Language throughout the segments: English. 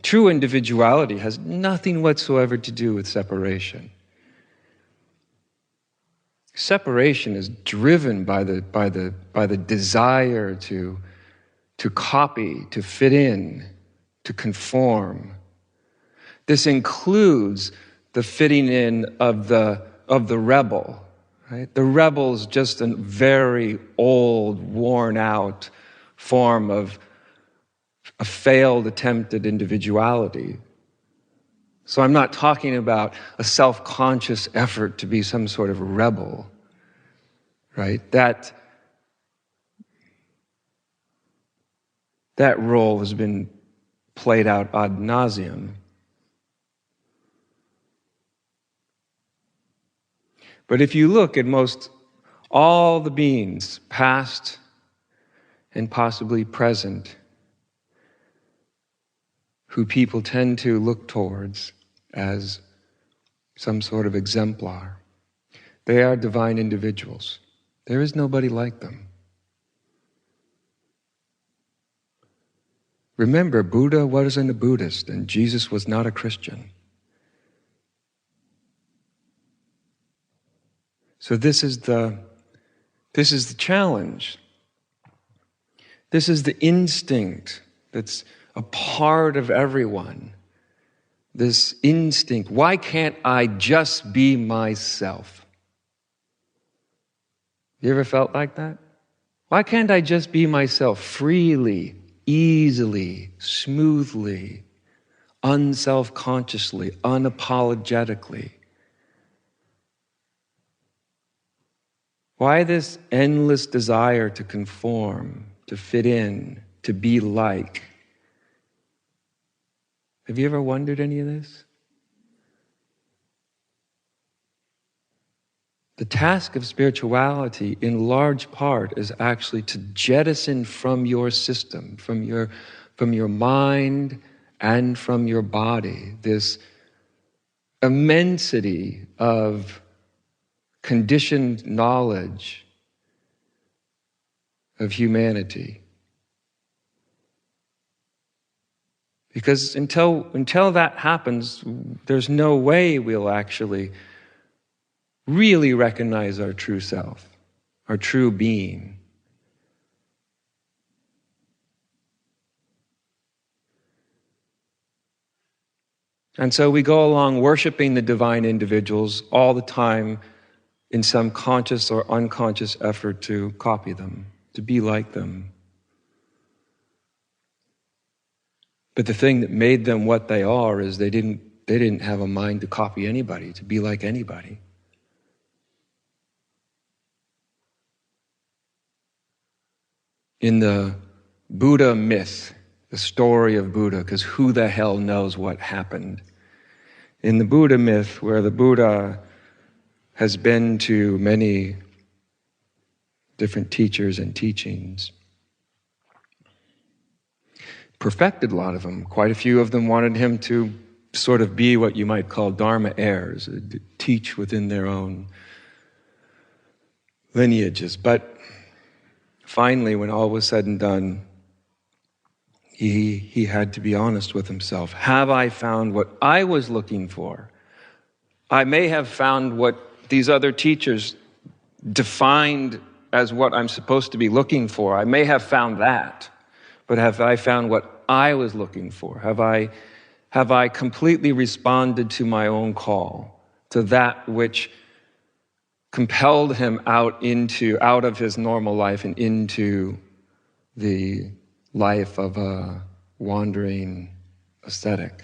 True individuality has nothing whatsoever to do with separation. Separation is driven by the desire to copy, to fit in, to conform. This includes the fitting in of the rebel. Right? The rebel is just a very old, worn-out form of a failed attempt at individuality. So I'm not talking about a self-conscious effort to be some sort of rebel, right? That role has been played out ad nauseum. But if you look at most all the beings, past and possibly present, who people tend to look towards as some sort of exemplar, they are divine individuals. There is nobody like them. Remember, Buddha wasn't a Buddhist, and Jesus was not a Christian. So this is the challenge. This is the instinct that's a part of everyone. This instinct. Why can't I just be myself? You ever felt like that? Why can't I just be myself freely, easily, smoothly, unselfconsciously, unapologetically? Why this endless desire to conform, to fit in, to be like? Have you ever wondered any of this? The task of spirituality, in large part, is actually to jettison from your system, from your mind and from your body, this immensity of conditioned knowledge of humanity. Because until that happens, there's no way we'll actually really recognize our true self, our true being. And so we go along worshiping the divine individuals all the time in some conscious or unconscious effort to copy them, to be like them. But the thing that made them what they are is they didn't have a mind to copy anybody, to be like anybody. In the Buddha myth, the story of Buddha, because who the hell knows what happened? In the Buddha myth, where the Buddha has been to many different teachers and teachings, perfected a lot of them. Quite a few of them wanted him to sort of be what you might call Dharma heirs, teach within their own lineages. But finally, when all was said and done, he had to be honest with himself. Have I found what I was looking for? I may have found what these other teachers defined as what I'm supposed to be looking for. I may have found that. But have I found what I was looking for? Have I completely responded to my own call, to that which compelled him out of his normal life and into the life of a wandering ascetic?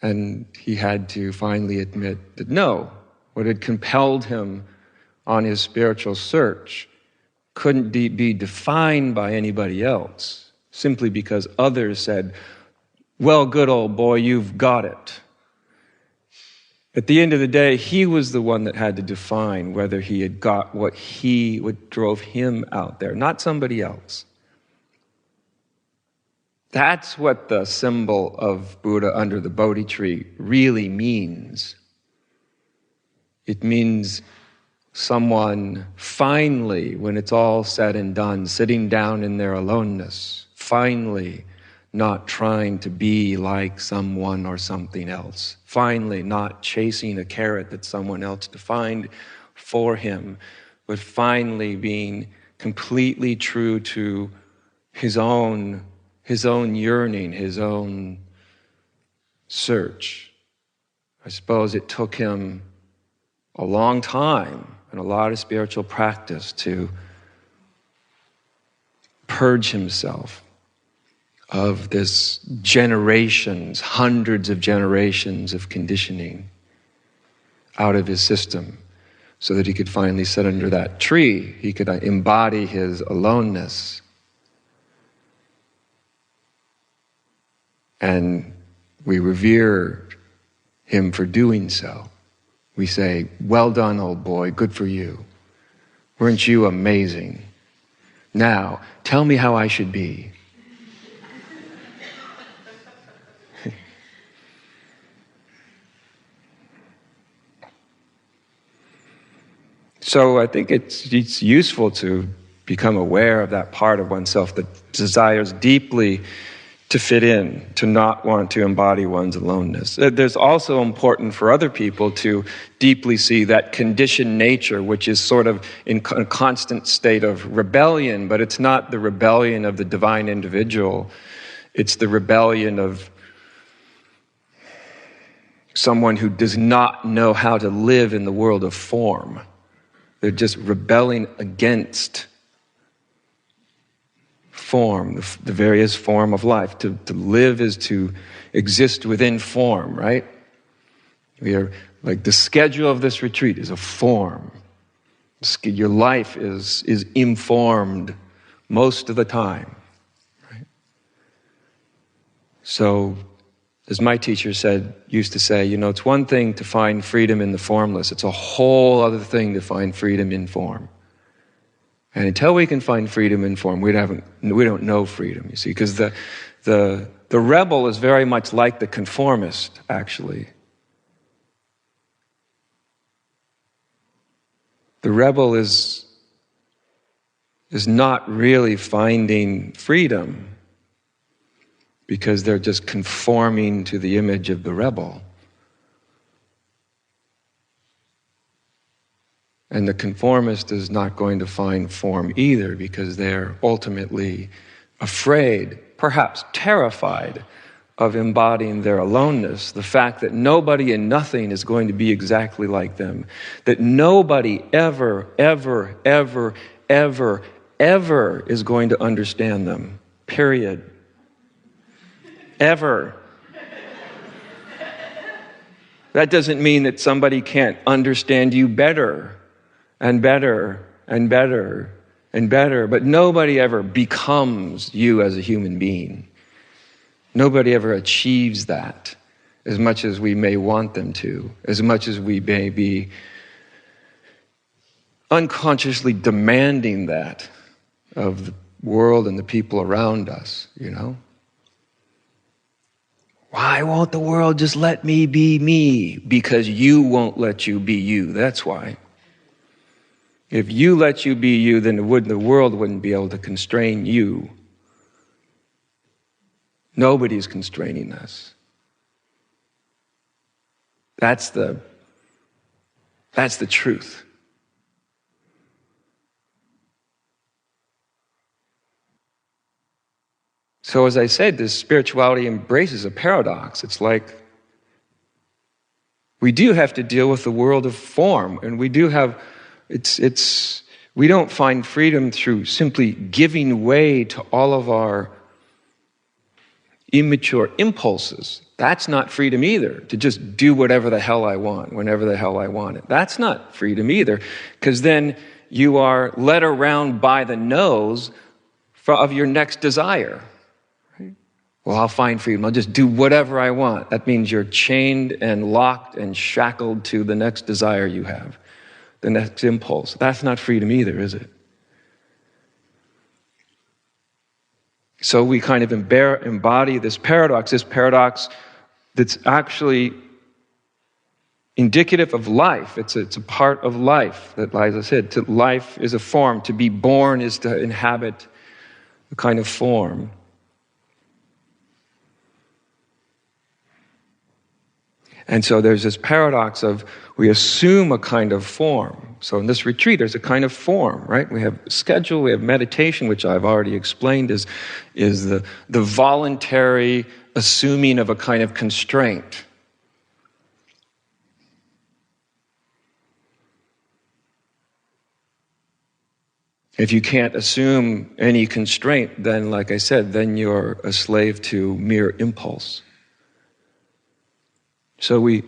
And he had to finally admit that no, what had compelled him on his spiritual search couldn't be defined by anybody else, simply because others said, well, good old boy, you've got it. At the end of the day, he was the one that had to define whether he had got what drove him out there, not somebody else. That's what the symbol of Buddha under the Bodhi tree really means. It means someone finally, when it's all said and done, sitting down in their aloneness, finally not trying to be like someone or something else, finally not chasing a carrot that someone else defined for him, but finally being completely true to his own yearning, his own search. I suppose it took him a long time and a lot of spiritual practice to purge himself of this generations, hundreds of generations of conditioning out of his system, so that he could finally sit under that tree. He could embody his aloneness. And we revere him for doing so. We say, "Well done, old boy, good for you. Weren't you amazing? Now, tell me how I should be." So I think it's useful to become aware of that part of oneself that desires deeply to fit in, to not want to embody one's aloneness. There's also important for other people to deeply see that conditioned nature, which is sort of in a constant state of rebellion, but it's not the rebellion of the divine individual. It's the rebellion of someone who does not know how to live in the world of form. They're just rebelling against form, the various form of life. To live is to exist within form, right? We are like, the schedule of this retreat is a form. Your life is informed most of the time, right? So, as my teacher used to say, it's one thing to find freedom in the formless. It's a whole other thing to find freedom in form. And until we can find freedom in form, we don't know freedom, you see, because the rebel is very much like the conformist, actually. The rebel is not really finding freedom, because they're just conforming to the image of the rebel. And the conformist is not going to find form either, because they're ultimately afraid, perhaps terrified, of embodying their aloneness, the fact that nobody and nothing is going to be exactly like them, that nobody ever, ever, ever, ever, ever is going to understand them, period. Ever. That doesn't mean that somebody can't understand you better and better and better and better, but nobody ever becomes you as a human being. Nobody ever achieves that, as much as we may want them to, as much as we may be unconsciously demanding that of the world and the people around us, Why won't the world just let me be me? Because you won't let you be you. That's why. If you let you be you, then the world wouldn't be able to constrain you. Nobody's constraining us. That's the truth. So as I said, this spirituality embraces a paradox. It's like we do have to deal with the world of form, and we do have, we don't find freedom through simply giving way to all of our immature impulses. That's not freedom either, to just do whatever the hell I want, whenever the hell I want it. That's not freedom either, because then you are led around by the nose of your next desire. Well, I'll find freedom. I'll just do whatever I want. That means you're chained and locked and shackled to the next desire you have, the next impulse. That's not freedom either, is it? So we kind of embody this paradox that's actually indicative of life. It's a part of life, that, as I said, life is a form. To be born is to inhabit a kind of form. And so there's this paradox of we assume a kind of form. So in this retreat, there's a kind of form, right? We have schedule, we have meditation, which I've already explained is the voluntary assuming of a kind of constraint. If you can't assume any constraint, then, like I said, then you're a slave to mere impulse. So we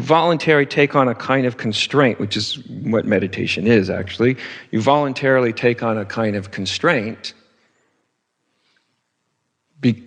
voluntarily take on a kind of constraint, which is what meditation is, actually. You voluntarily take on a kind of constraint.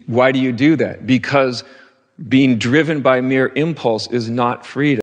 Why do you do that? Because being driven by mere impulse is not freedom.